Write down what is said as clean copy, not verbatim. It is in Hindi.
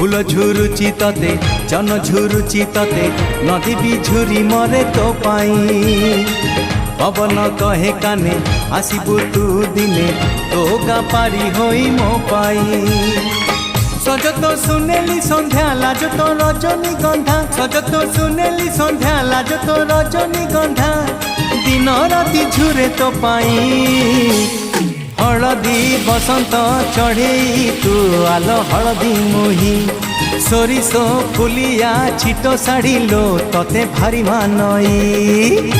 फूल झुरुची तते जन झुरुची तते नदी भी झुरी मरे तो पाई पवन कहे काने आसबू तू दिने तो गा पारी होई मो पाई सज तो सुनेली संध्या लाज तो रजनी गंधा सज तो सुनेली संध्या लाज तो रजनी गंधा दिन राति झुरे तो पाई हलदी बसंत चढ़े तू आल हलदी मुही सोरिषो फुलिया छिटो साड़ी लो तते भारी मानई।